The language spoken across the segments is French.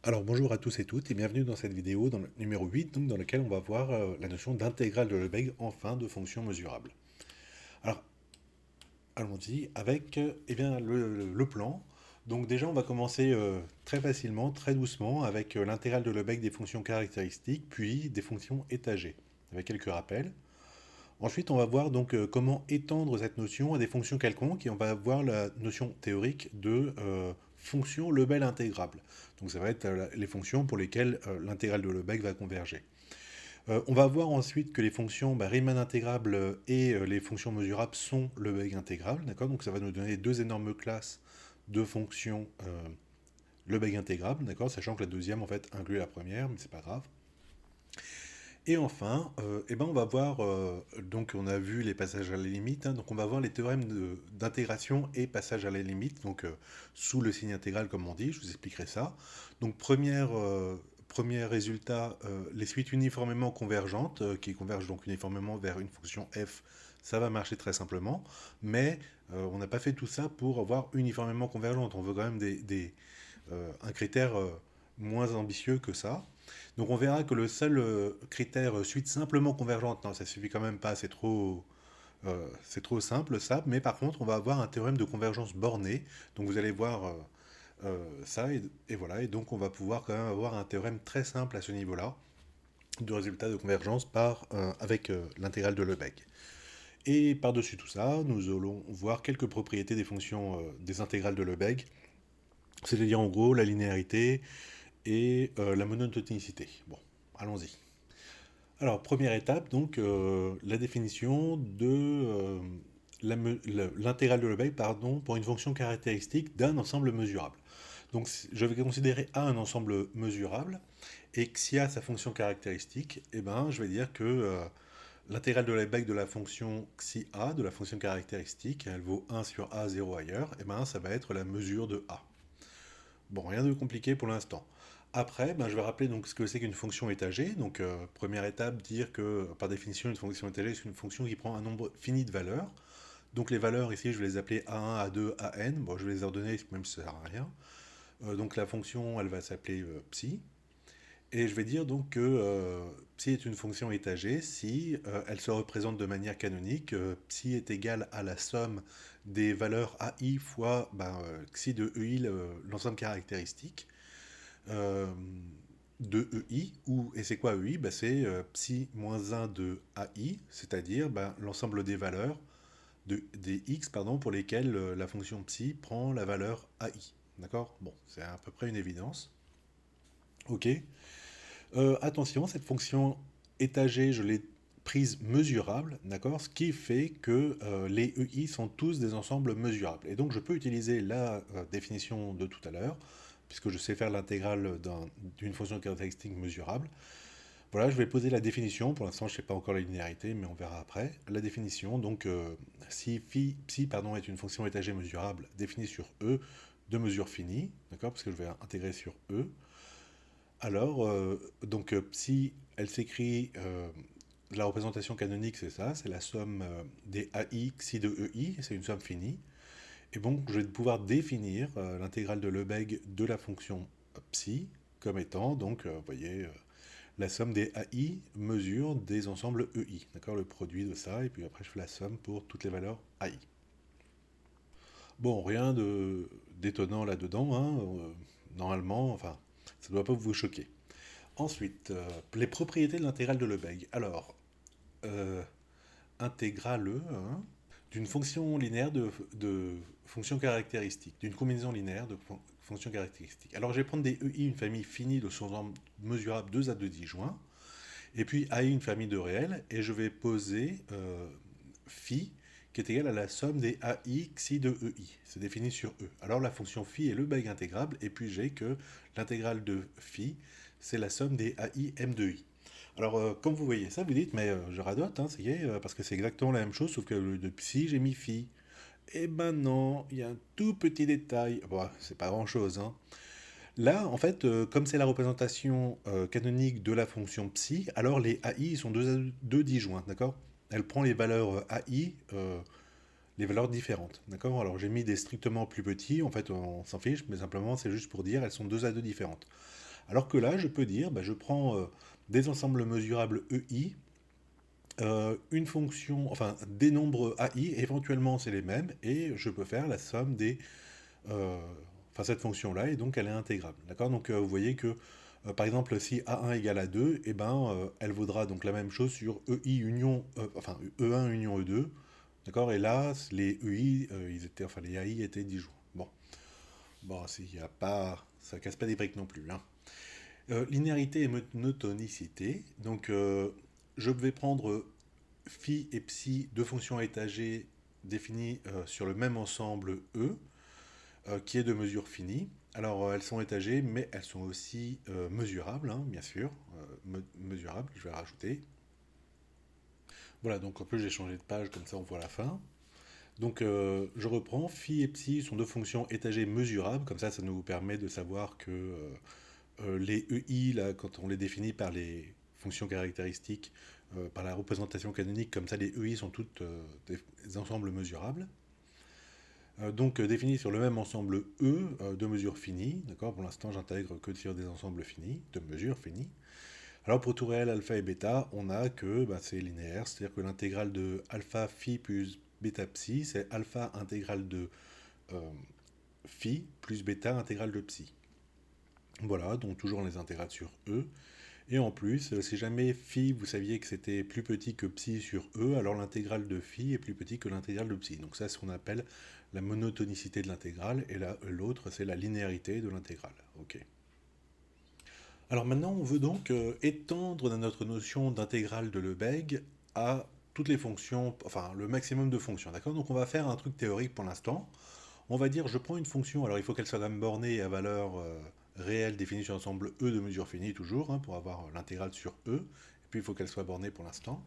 Alors bonjour à tous et toutes et bienvenue dans cette vidéo dans le numéro 8 donc, dans laquelle on va voir la notion d'intégrale de Lebesgue en fin de fonction mesurable. Alors allons-y avec eh bien, le plan. Donc déjà on va commencer très facilement, très doucement avec l'intégrale de Lebesgue des fonctions caractéristiques puis des fonctions étagées avec quelques rappels. Ensuite on va voir donc comment étendre cette notion à des fonctions quelconques et on va voir la notion théorique de fonction Lebesgue intégrable. Donc ça va être les fonctions pour lesquelles l'intégrale de Lebesgue va converger. On va voir ensuite que les fonctions Riemann intégrables et les fonctions mesurables sont Lebesgue intégrables, d'accord. Donc ça va nous donner deux énormes classes de fonctions Lebesgue intégrables, d'accord, sachant que la deuxième en fait inclut la première, mais c'est pas grave. Et enfin, eh ben on va voir, donc on a vu les passages à la limite, hein, donc on va voir les théorèmes d'intégration et passage à la limite, donc sous le signe intégral comme on dit, je vous expliquerai ça. Donc premier résultat, les suites uniformément convergentes, qui convergent donc uniformément vers une fonction f, ça va marcher très simplement, mais on n'a pas fait tout ça pour avoir uniformément convergente, on veut quand même un critère moins ambitieux que ça. Donc on verra que le seul critère suite simplement convergente, non, ça suffit quand même pas, c'est trop simple ça, mais par contre on va avoir un théorème de convergence bornée, donc vous allez voir ça, et voilà, et donc on va pouvoir quand même avoir un théorème très simple à ce niveau-là, de résultat de convergence avec l'intégrale de Lebesgue. Et par-dessus tout ça, nous allons voir quelques propriétés des fonctions des intégrales de Lebesgue, c'est-à-dire en gros la linéarité, et la monotonicité. Bon, allons-y. Alors, première étape, donc, la définition de l'intégrale de Lebesgue, pardon, pour une fonction caractéristique d'un ensemble mesurable. Donc, je vais considérer A un ensemble mesurable, et que si A sa fonction caractéristique, eh ben, je vais dire que l'intégrale de Lebesgue de la fonction xi A, de la fonction caractéristique, elle vaut 1 sur A, 0 ailleurs, et ben, ça va être la mesure de A. Bon, rien de compliqué pour l'instant. Après, ben, je vais rappeler donc ce que c'est qu'une fonction étagée. Donc, première étape, dire que par définition, une fonction étagée, c'est une fonction qui prend un nombre fini de valeurs. Donc, les valeurs ici, je vais les appeler A1, A2, AN. Bon, je vais les ordonner, même si ça ne sert à rien. Donc, la fonction, elle va s'appeler psi. Et je vais dire donc que psi est une fonction étagée si elle se représente de manière canonique. Psi est égal à la somme des valeurs AI fois xi de EI, l'ensemble caractéristique euh, de EI, et c'est quoi EI? C'est psi moins 1 de AI, c'est-à-dire l'ensemble des valeurs des x pardon, pour lesquelles la fonction psi prend la valeur AI. D'accord. Bon, c'est à peu près une évidence. Ok. Attention, cette fonction étagée, je l'ai prise mesurable, d'accord, ce qui fait que les EI sont tous des ensembles mesurables. Et donc je peux utiliser la définition de tout à l'heure, puisque je sais faire l'intégrale d'une fonction caractéristique mesurable. Voilà, je vais poser la définition. Pour l'instant, je ne sais pas encore la linéarité, mais on verra après. La définition, donc, si psi pardon, est une fonction étagée mesurable définie sur E de mesure finie, d'accord, parce que je vais intégrer sur E, alors, donc, psi, elle s'écrit, la représentation canonique, c'est ça, c'est la somme des AI xi de EI, c'est une somme finie. Et donc, je vais pouvoir définir l'intégrale de Lebesgue de la fonction psi comme étant, donc, vous voyez, la somme des AI mesure des ensembles EI, d'accord, le produit de ça, et puis après, je fais la somme pour toutes les valeurs AI. Bon, rien d'étonnant là-dedans, hein, normalement, enfin, ça ne doit pas vous choquer. Ensuite, les propriétés de l'intégrale de Lebesgue. Alors, euh, intégrale hein, d'une fonction linéaire de fonctions caractéristiques, d'une combinaison linéaire de fonctions caractéristiques. Alors, je vais prendre des EI, une famille finie de sous-ensembles mesurables 2 à 2 disjoints, et puis AI, une famille de réels, et je vais poser phi, qui est égal à la somme des AI xi de EI. C'est défini sur E. Alors la fonction phi est le Lebesgue intégrable, et puis j'ai que l'intégrale de phi, c'est la somme des AI m de i. Alors, comme vous voyez ça, vous dites, mais je radote, hein, ça y est, parce que c'est exactement la même chose, sauf que de psi, j'ai mis phi. Eh ben non, il y a un tout petit détail. Bon, c'est pas grand-chose, hein. Là, en fait, comme c'est la représentation canonique de la fonction psi, alors les AI sont deux disjoints, d'accord. Elle prend les valeurs AI, les valeurs différentes, d'accord. Alors j'ai mis des strictement plus petits, en fait on s'en fiche, mais simplement c'est juste pour dire elles sont 2 à 2 différentes. Alors que là, je peux dire, bah, je prends des ensembles mesurables EI, une fonction, enfin des nombres AI, éventuellement c'est les mêmes, et je peux faire la somme des, euh, enfin cette fonction-là, et donc elle est intégrable. D'accord? Donc vous voyez que, par exemple, si A1 égale à 2, et ben, elle vaudra donc la même chose sur EI union, enfin E1 union E2. D'accord? Et là, les EI, ils étaient, enfin les AI étaient disjoints. Bon, bon, s'il y a pas, ça casse pas des briques non plus, hein. Linéarité et monotonicité. Donc, je vais prendre phi et psi, deux fonctions étagées définies sur le même ensemble E, qui est de mesure finie. Alors, elles sont étagées, mais elles sont aussi mesurables, hein, bien sûr. Mesurables, je vais rajouter. Voilà, donc en plus j'ai changé de page, comme ça on voit la fin. Donc, je reprends. Phi et psi sont deux fonctions étagées mesurables, comme ça nous permet de savoir que les EI, là, quand on les définit par les fonctions caractéristiques, par la représentation canonique, comme ça les EI sont toutes des ensembles mesurables. Donc définis sur le même ensemble E de mesure finie. D'accord. Pour l'instant, j'intègre que sur des ensembles finis, de mesure finie. Alors pour tout réel alpha et bêta, on a que bah, c'est linéaire, c'est-à-dire que l'intégrale de alpha phi plus bêta psi, c'est alpha intégrale de euh, phi plus bêta intégrale de psi. Voilà, donc toujours les intégrales sur E. Et en plus, si jamais phi, vous saviez que c'était plus petit que psi sur E, alors l'intégrale de phi est plus petit que l'intégrale de psi. Donc ça, c'est ce qu'on appelle la monotonicité de l'intégrale, et là, l'autre, c'est la linéarité de l'intégrale. Ok. Alors maintenant, on veut donc étendre notre notion d'intégrale de Lebesgue à toutes les fonctions, enfin le maximum de fonctions, d'accord? Donc on va faire un truc théorique pour l'instant. On va dire, je prends une fonction, alors il faut qu'elle soit quand même bornée à valeur réelle définie sur l'ensemble E de mesure finie toujours, hein, pour avoir l'intégrale sur E, et puis il faut qu'elle soit bornée pour l'instant.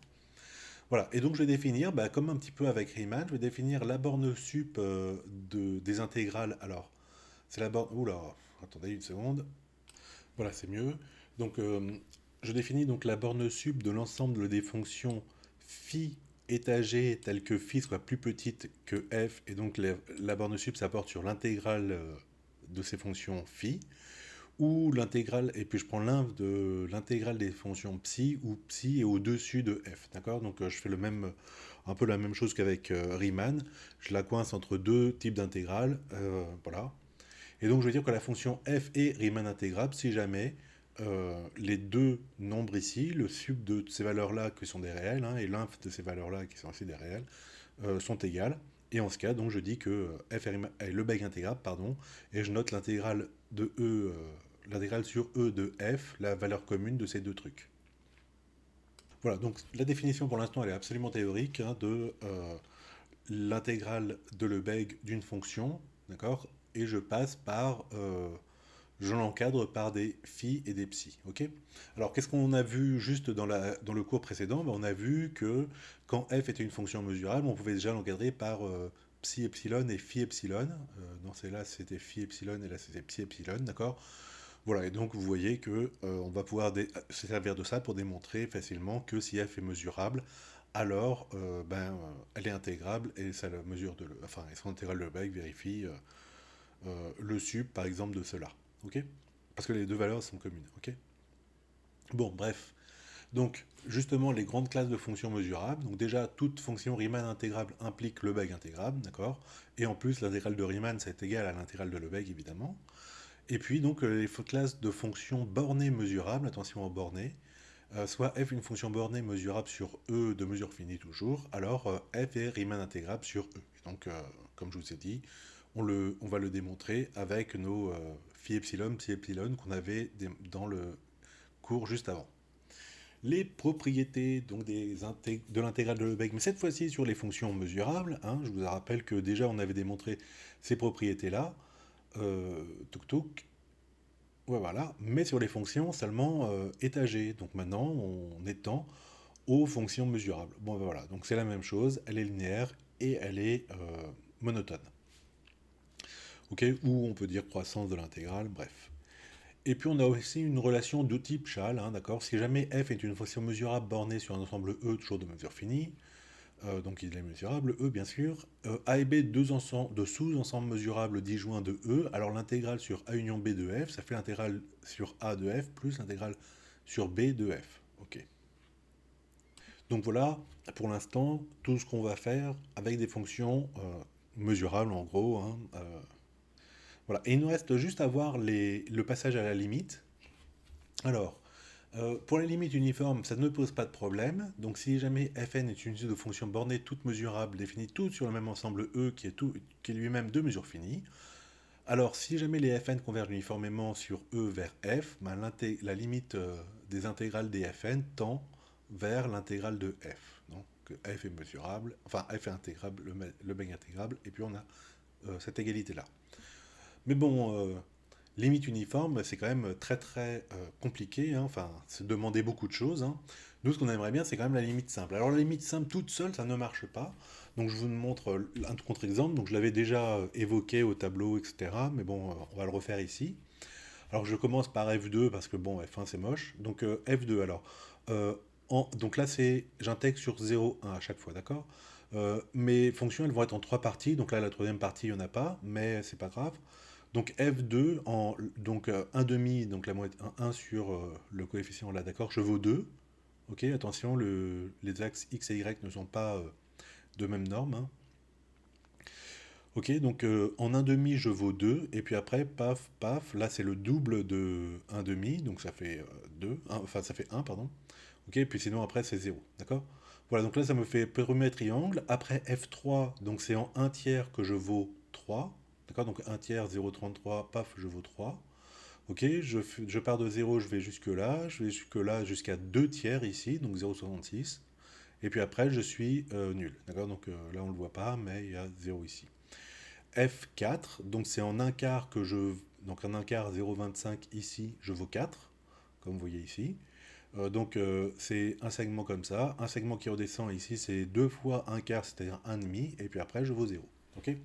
Voilà, et donc je vais définir, bah, comme un petit peu avec Riemann, je vais définir la borne sup des intégrales. Alors, c'est la borne... Oula, attendez une seconde. Voilà, c'est mieux. Donc, je définis donc la borne sup de l'ensemble des fonctions phi étagées telles que phi soit plus petite que f, et donc la borne sup ça porte sur l'intégrale de ces fonctions phi, ou l'intégrale, et puis je prends l'inv de l'intégrale des fonctions psi, où psi est au-dessus de f, d'accord? Donc je fais un peu la même chose qu'avec Riemann, je la coince entre deux types d'intégrales, voilà. Et donc je veux dire que la fonction f est Riemann intégrable si jamais les deux nombres ici, le sub de ces valeurs-là qui sont des réels, hein, et l'inf de ces valeurs-là qui sont aussi des réels, sont égales. Et en ce cas, donc je dis que f est Lebesgue intégrable, pardon, et je note l'intégrale de e, l'intégrale sur e de f, la valeur commune de ces deux trucs. Voilà, donc la définition pour l'instant elle est absolument théorique, hein, de l'intégrale de Lebesgue d'une fonction, d'accord, et je passe par je l'encadre par des phi et des psi. Ok. Alors, qu'est-ce qu'on a vu juste dans le cours précédent? Ben, on a vu que quand f était une fonction mesurable, on pouvait déjà l'encadrer par psi epsilon et phi epsilon. Dans celle-là, c'était phi epsilon et là, c'était psi epsilon, d'accord? Voilà, et donc vous voyez que on va pouvoir se servir de ça pour démontrer facilement que si f est mesurable, alors elle est intégrable et ça la mesure enfin, et son intégrale de Lebesgue vérifie le sub par exemple de cela. Ok. Parce que les deux valeurs sont communes. Ok. Bon, bref. Donc, justement, les grandes classes de fonctions mesurables. Donc, déjà, toute fonction Riemann intégrable implique Lebesgue intégrable, d'accord? Et en plus, l'intégrale de Riemann, c'est égal à l'intégrale de Lebesgue, évidemment. Et puis, donc, les classes de fonctions bornées mesurables, attention aux bornées, soit f une fonction bornée mesurable sur E de mesure finie toujours, alors f est Riemann intégrable sur E. Et donc, comme je vous ai dit, on va le démontrer avec nos phi epsilon, psi epsilon qu'on avait dans le cours juste avant. Les propriétés donc de l'intégrale de Lebesgue, mais cette fois-ci sur les fonctions mesurables, hein, je vous rappelle que déjà on avait démontré ces propriétés-là, tuk tuk, ouais, voilà, mais sur les fonctions seulement étagées. Donc maintenant on étend aux fonctions mesurables. Bon ben voilà, donc c'est la même chose, elle est linéaire et elle est monotone. Ok, ou on peut dire croissance de l'intégrale, bref. Et puis on a aussi une relation de type Schall, hein, d'accord? Si jamais f est une fonction mesurable bornée sur un ensemble E toujours de mesure finie, Donc il est mesurable, E bien sûr. A et B, deux sous-ensembles mesurables disjoints de E. Alors l'intégrale sur A union B de F, ça fait l'intégrale sur A de F plus l'intégrale sur B de F. Ok. Donc voilà, pour l'instant, tout ce qu'on va faire avec des fonctions mesurables en gros, hein. Voilà. Et il nous reste juste à voir le passage à la limite. Alors, pour les limites uniformes, ça ne pose pas de problème. Donc si jamais fn est une unité de fonction bornée toute mesurable, définie toute sur le même ensemble E qui est lui-même de mesure finie, alors si jamais les fn convergent uniformément sur E vers f, ben, la limite des intégrales des fn tend vers l'intégrale de f. Donc f est mesurable, enfin f est intégrable, le bag intégrable, et puis on a cette égalité-là. Mais bon, limite uniforme, c'est quand même très très compliqué, hein. Enfin, c'est demander beaucoup de choses, hein. Nous, ce qu'on aimerait bien, c'est quand même la limite simple. Alors, la limite simple toute seule, ça ne marche pas. Donc, je vous montre un contre-exemple. Donc, je l'avais déjà évoqué au tableau, etc. Mais bon, on va le refaire ici. Alors, je commence par F2 parce que bon, F1 c'est moche. Donc, F2, alors. Euh, donc là, j'intègre sur 0, 1 à chaque fois, d'accord. Mes fonctions, elles vont être en trois parties. Donc là, la troisième partie, il n'y en a pas, mais c'est pas grave. Donc F2, donc 1 demi, donc la moitié, 1 sur le coefficient là, d'accord, je vaux 2. Ok, attention, les axes X et Y ne sont pas de même norme, hein. Ok, donc en 1 demi, je vaux 2, et puis après, paf, paf, là c'est le double de 1 demi, donc ça fait 2, enfin ça fait 1, pardon. Ok, et puis sinon après c'est 0, d'accord. Voilà, donc là ça me fait premier triangle. Après F3, donc c'est en 1 tiers que je vaux 3, d'accord, donc 1 tiers, 0,33, paf, je vaux 3. Ok, je pars de 0, je vais jusque là jusqu'à 2 tiers ici, donc 0,66. Et puis après, je suis nul. D'accord. Donc là, on ne le voit pas, mais il y a 0 ici. F4, donc c'est en un quart que je. Donc en un quart, 0,25 ici, je vaux 4, comme vous voyez ici. Donc c'est un segment comme ça. Un segment qui redescend ici, c'est 2 fois un quart, c'est-à-dire un demi. Et puis après, je vaux 0. Ok.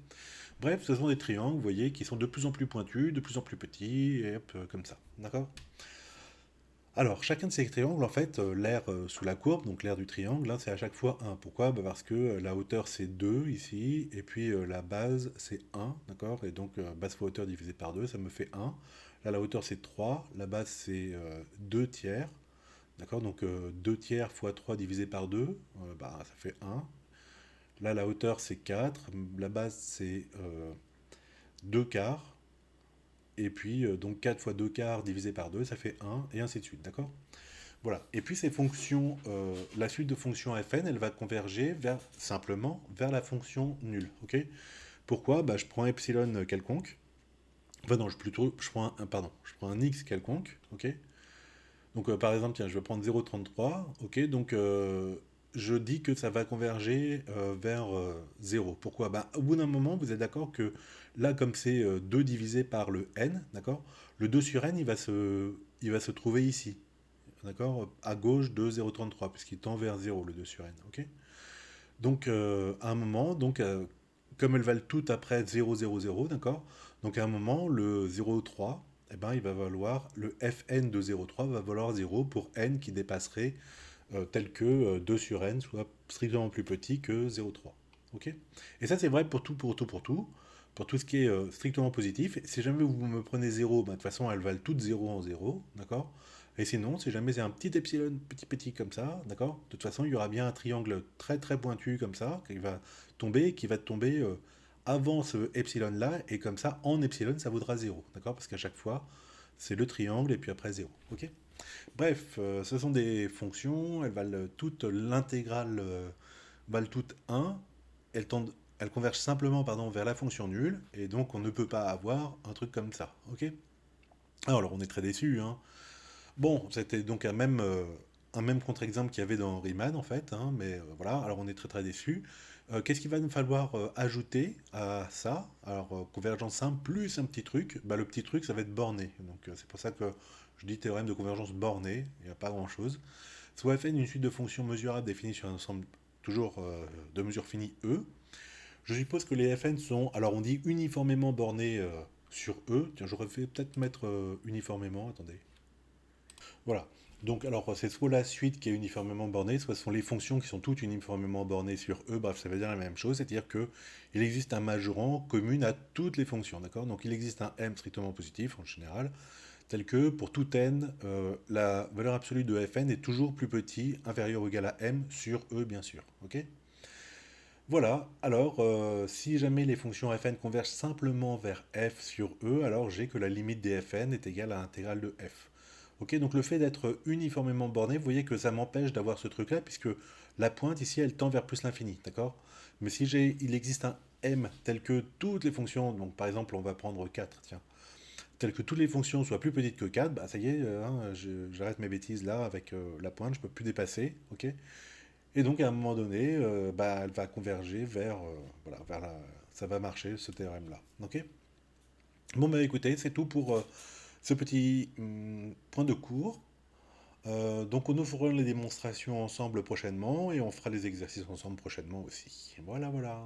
Bref, ce sont des triangles, vous voyez, qui sont de plus en plus pointus, de plus en plus petits, et hop, comme ça. D'accord. Alors, chacun de ces triangles, en fait, l'aire sous la courbe, donc l'aire du triangle, là, c'est à chaque fois 1. Pourquoi? Bah, parce que la hauteur, c'est 2 ici, et puis la base, c'est 1, d'accord? Et donc, base fois hauteur divisé par 2, ça me fait 1. Là, la hauteur, c'est 3, la base, c'est 2 tiers, d'accord? Donc, 2 tiers fois 3 divisé par 2, bah, ça fait 1. Là, la hauteur, c'est 4, la base, c'est 2 quarts, et puis donc 4 fois 2 quarts divisé par 2, ça fait 1, et ainsi de suite, d'accord? Voilà. Et puis ces fonctions, la suite de fonctions fn, elle va converger simplement vers la fonction nulle. Ok. Pourquoi? Bah, je prends epsilon quelconque. Enfin non, je prends pardon, je prends un x quelconque. Ok. Donc par exemple, tiens, je vais prendre 0,33. Ok. Donc je dis que ça va converger vers 0. Pourquoi? Bah, au bout d'un moment, vous êtes d'accord que là, comme c'est 2 divisé par le n, d'accord, le 2 sur n, il va se trouver ici, d'accord, à gauche de 0,33, puisqu'il tend vers 0, le 2 sur n. Ok. Donc, à un moment, donc, comme elles valent toutes après 0, 0, 0, d'accord, donc à un moment, le 0,3, eh ben, il va valoir, le fn de 0,3 va valoir 0 pour n qui dépasserait tel que 2 sur n soit strictement plus petit que 0,3. Ok. Et ça, c'est vrai pour tout, pour tout, pour tout. Pour tout ce qui est strictement positif. Si jamais vous me prenez 0, ben, de toute façon, elles valent toutes 0 en 0, d'accord. Et sinon, si jamais c'est un petit epsilon, petit petit comme ça, d'accord, de toute façon, il y aura bien un triangle très très pointu comme ça, qui va tomber avant ce epsilon-là, et comme ça, en epsilon, ça vaudra 0, d'accord, parce qu'à chaque fois, c'est le triangle, et puis après 0, ok. Bref, ce sont des fonctions, elles valent toutes l'intégrale, valent toutes 1, elles convergent simplement, pardon, vers la fonction nulle, et donc on ne peut pas avoir un truc comme ça, ok. Alors on est très déçu, hein. Bon, c'était donc un même contre-exemple qu'il y avait dans Riemann, en fait, hein, mais voilà, alors on est très très déçu. Qu'est-ce qu'il va nous falloir ajouter à ça? Alors, convergence simple plus un petit truc, bah, le petit truc, ça va être borné. Donc, c'est pour ça que je dis théorème de convergence bornée, il n'y a pas grand-chose. Soit fn une suite de fonctions mesurables définies sur un ensemble toujours de mesure finie E. Je suppose que les fn sont, alors on dit uniformément bornés sur E. Tiens, j'aurais fait peut-être mettre uniformément, attendez. Voilà. Donc, alors, c'est soit la suite qui est uniformément bornée, soit ce sont les fonctions qui sont toutes uniformément bornées sur E. Bref, ça veut dire la même chose, c'est-à-dire que il existe un majorant commun à toutes les fonctions, d'accord? Donc, il existe un M strictement positif, en général, tel que pour tout n, la valeur absolue de fn est toujours plus petit, inférieur ou égal à m sur E, bien sûr, ok? Voilà, alors si jamais les fonctions fn convergent simplement vers f sur e, alors j'ai que la limite des fn est égale à l'intégrale de f. Ok, donc le fait d'être uniformément borné, vous voyez que ça m'empêche d'avoir ce truc-là, puisque la pointe ici, elle tend vers plus l'infini, d'accord? Mais si il existe un m tel que toutes les fonctions, donc par exemple on va prendre 4, tiens, tel que toutes les fonctions soient plus petites que 4, bah ça y est, hein, j'arrête mes bêtises là avec la pointe, je peux plus dépasser, ok? Et donc à un moment donné, bah, elle va converger vers, voilà, ça va marcher ce théorème-là. Ok. Bon bah écoutez, c'est tout pour ce petit point de cours. Donc nous ferons les démonstrations ensemble prochainement et on fera les exercices ensemble prochainement aussi. Voilà, voilà.